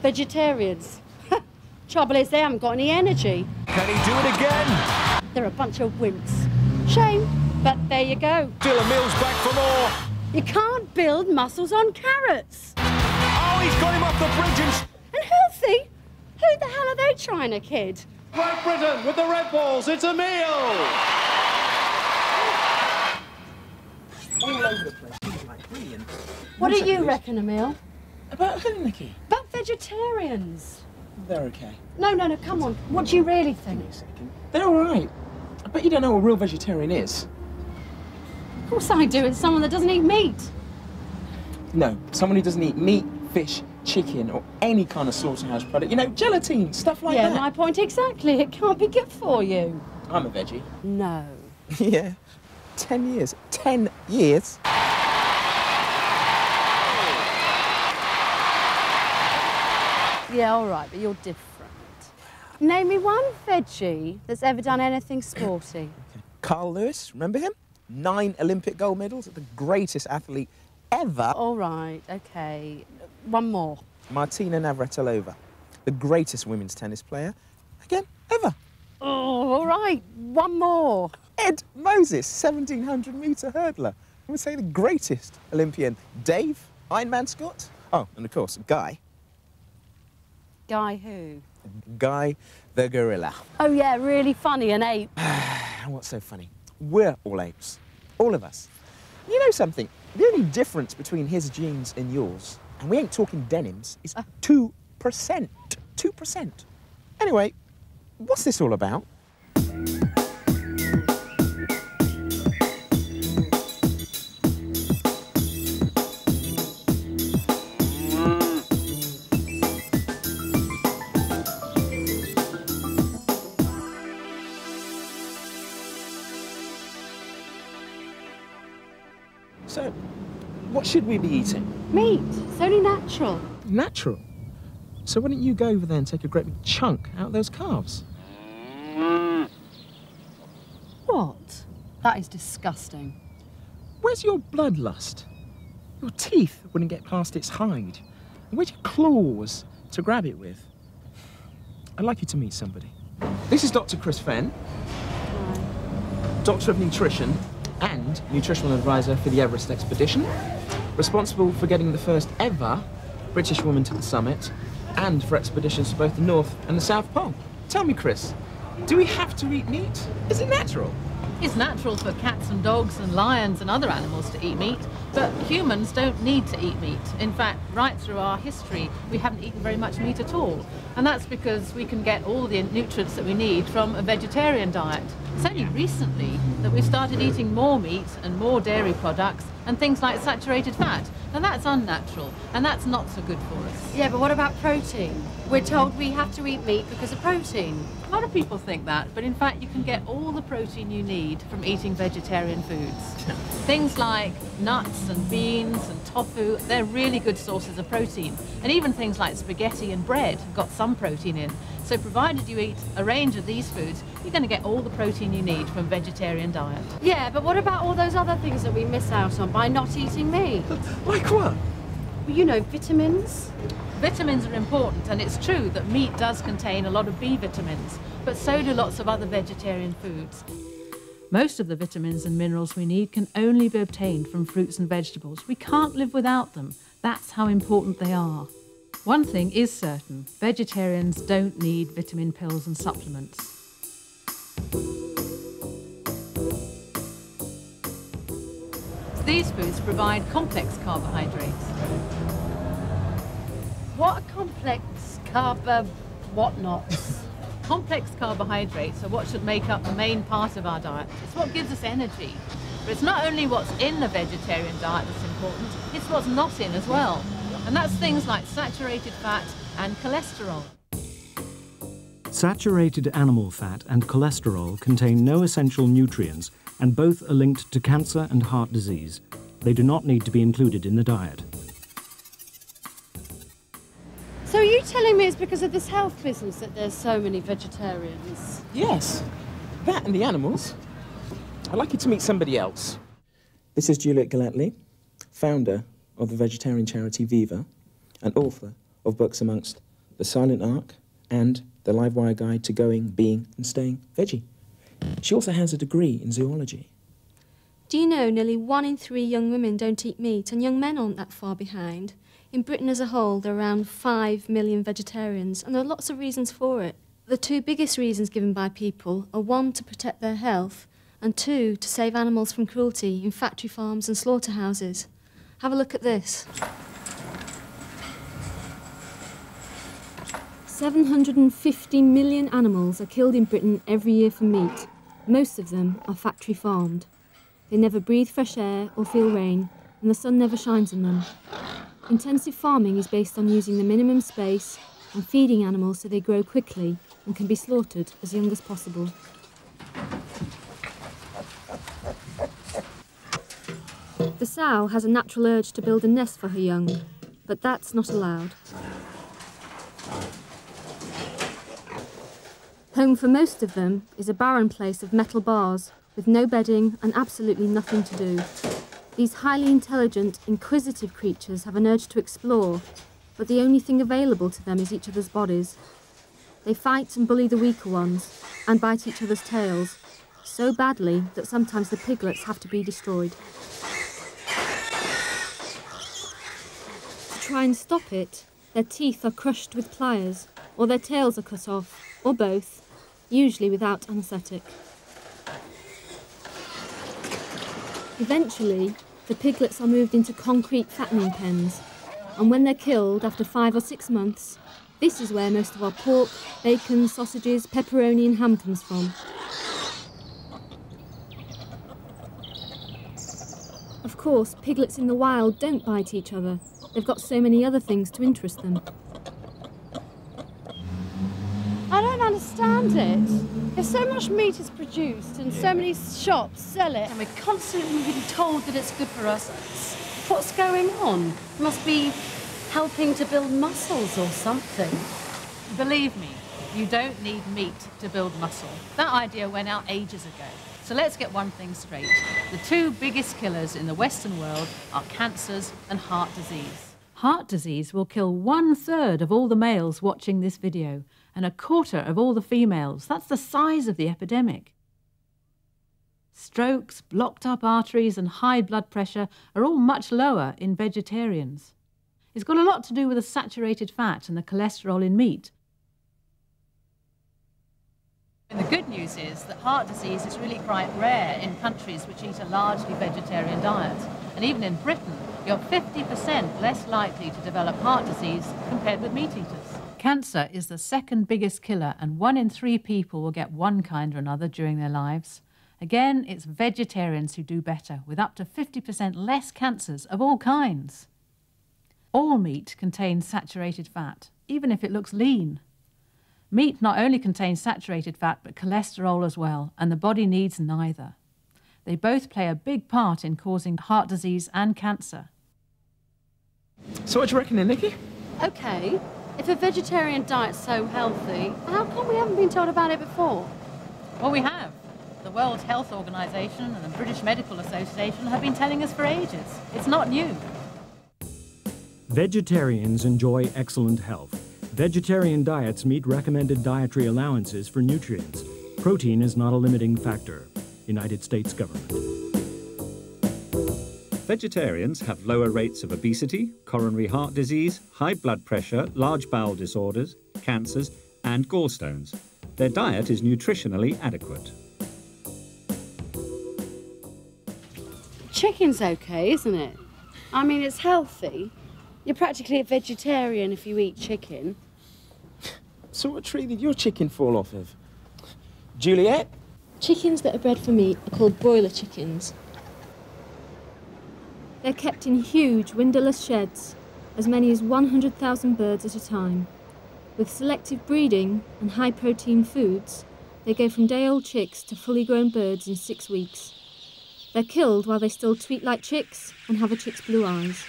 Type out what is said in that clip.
Vegetarians. Trouble is, they haven't got any energy. Can he do it again? They're a bunch of wimps. Shame, but there you go. Still a mill's back for more. You can't build muscles on carrots. Oh, he's got him off the bridge And healthy? Who the hell are they trying to kid? Great Britain with the red balls, it's a meal! All over the place, like brilliant. What do you reckon, Emil? About who, Nikki? About vegetarians. They're okay. No, come on. What do you really think? Give me a second. They're all right. I bet you don't know what a real vegetarian is. Of course I do. It's someone that doesn't eat meat. No, someone who doesn't eat meat, fish, chicken, or any kind of slaughterhouse product. You know, gelatine, stuff like that. Yeah, my point exactly. It can't be good for you. I'm a veggie. No. Yeah. 10 years. 10 years? Yeah, all right, but you're different. Name me one veggie that's ever done anything sporty. Okay. Carl Lewis, remember him? 9 Olympic gold medals, the greatest athlete ever. All right, OK. One more. Martina Navratilova, the greatest women's tennis player, again, ever. Oh, all right. One more. Ed Moses, 1,700-metre hurdler. I would say the greatest Olympian. Dave, Ironman Scott. Oh, and of course, Guy. Guy who? Guy the gorilla. Oh, yeah, really funny, an ape. What's so funny? We're all apes. All of us. You know something? The only difference between his genes and yours, and we ain't talking denims, is 2%. 2%. Anyway, what's this all about? So, what should we be eating? Meat. It's only natural. Natural? So why don't you go over there and take a great big chunk out of those calves? What? That is disgusting. Where's your bloodlust? Your teeth wouldn't get past its hide. And where's your claws to grab it with? I'd like you to meet somebody. This is Dr. Chris Fenn, Doctor of Nutrition and Nutritional Advisor for the Everest Expedition, responsible for getting the first ever British woman to the summit and for expeditions to both the North and the South Pole. Tell me, Chris, do we have to eat meat? Is it natural? It's natural for cats and dogs and lions and other animals to eat meat, but humans don't need to eat meat. In fact, right through our history, we haven't eaten very much meat at all. And that's because we can get all the nutrients that we need from a vegetarian diet. It's only recently that we've started eating more meat and more dairy products and things like saturated fat. And that's unnatural, and that's not so good for us. Yeah, but what about protein? We're told we have to eat meat because of protein. A lot of people think that, but in fact you can get all the protein you need from eating vegetarian foods. Things like nuts and beans and tofu, they're really good sources of protein. And even things like spaghetti and bread have got some protein in. So provided you eat a range of these foods, you're going to get all the protein you need from a vegetarian diet. Yeah, but what about all those other things that we miss out on by not eating meat? Like what? Well, you know, vitamins. Vitamins are important, and it's true that meat does contain a lot of B vitamins, but so do lots of other vegetarian foods. Most of the vitamins and minerals we need can only be obtained from fruits and vegetables. We can't live without them. That's how important they are. One thing is certain, vegetarians don't need vitamin pills and supplements. These foods provide complex carbohydrates. What are complex whatnots? Complex carbohydrates are what should make up the main part of our diet. It's what gives us energy. But it's not only what's in the vegetarian diet that's important, it's what's not in as well. And that's things like saturated fat and cholesterol. Saturated animal fat and cholesterol contain no essential nutrients, and both are linked to cancer and heart disease. They do not need to be included in the diet. So are you telling me it's because of this health business that there's so many vegetarians? Yes, that and the animals. I'd like you to meet somebody else. This is Juliet Gallatley, founder of the vegetarian charity Viva and author of books amongst the silent arc, and the live wire guide to going, being and staying veggie. She also has a degree in zoology. Do you know nearly 1 in 3 young women don't eat meat, and young men aren't that far behind? In Britain as a whole, there are around 5 million vegetarians, and there are lots of reasons for it. The 2 biggest reasons given by people are 1, to protect their health, and 2, to save animals from cruelty in factory farms and slaughterhouses. Have a look at this. 750 million animals are killed in Britain every year for meat. Most of them are factory farmed. They never breathe fresh air or feel rain, and the sun never shines on them. Intensive farming is based on using the minimum space and feeding animals so they grow quickly and can be slaughtered as young as possible. The sow has a natural urge to build a nest for her young, but that's not allowed. Home for most of them is a barren place of metal bars with no bedding and absolutely nothing to do. These highly intelligent, inquisitive creatures have an urge to explore, but the only thing available to them is each other's bodies. They fight and bully the weaker ones and bite each other's tails so badly that sometimes the piglets have to be destroyed. To try and stop it, their teeth are crushed with pliers, or their tails are cut off, or both, usually without anaesthetic. Eventually, the piglets are moved into concrete fattening pens, and when they're killed after 5 or 6 months, this is where most of our pork, bacon, sausages, pepperoni and ham comes from. Of course, piglets in the wild don't bite each other. They've got so many other things to interest them. I don't understand it. If so much meat is produced and so many shops sell it, and we're constantly being told that it's good for us, what's going on? Must be helping to build muscles or something. Believe me, you don't need meat to build muscle. That idea went out ages ago. So let's get one thing straight. The 2 biggest killers in the Western world are cancers and heart disease. Heart disease will kill 1/3 of all the males watching this video and 1/4 of all the females. That's the size of the epidemic. Strokes, blocked up arteries and high blood pressure are all much lower in vegetarians. It's got a lot to do with the saturated fat and the cholesterol in meat. And the good news is that heart disease is really quite rare in countries which eat a largely vegetarian diet. And even in Britain, you're 50% less likely to develop heart disease compared with meat eaters. Cancer is the 2nd biggest killer, and 1 in 3 people will get one kind or another during their lives. Again, it's vegetarians who do better, with up to 50% less cancers of all kinds. All meat contains saturated fat, even if it looks lean. Meat not only contains saturated fat, but cholesterol as well, and the body needs neither. They both play a big part in causing heart disease and cancer. So what do you reckon then, Nikki? OK, if a vegetarian diet's so healthy, how come we haven't been told about it before? Well, we have. The World Health Organization and the British Medical Association have been telling us for ages. It's not new. Vegetarians enjoy excellent health. Vegetarian diets meet recommended dietary allowances for nutrients. Protein is not a limiting factor. United States government. Vegetarians have lower rates of obesity, coronary heart disease, high blood pressure, large bowel disorders, cancers, and gallstones. Their diet is nutritionally adequate. Chicken's OK, isn't it? I mean, it's healthy. You're practically a vegetarian if you eat chicken. So what tree did your chicken fall off of? Juliet? Chickens that are bred for meat are called broiler chickens. They're kept in huge windowless sheds, as many as 100,000 birds at a time. With selective breeding and high-protein foods, they go from day-old chicks to fully grown birds in 6 weeks. They're killed while they still tweet like chicks and have a chick's blue eyes.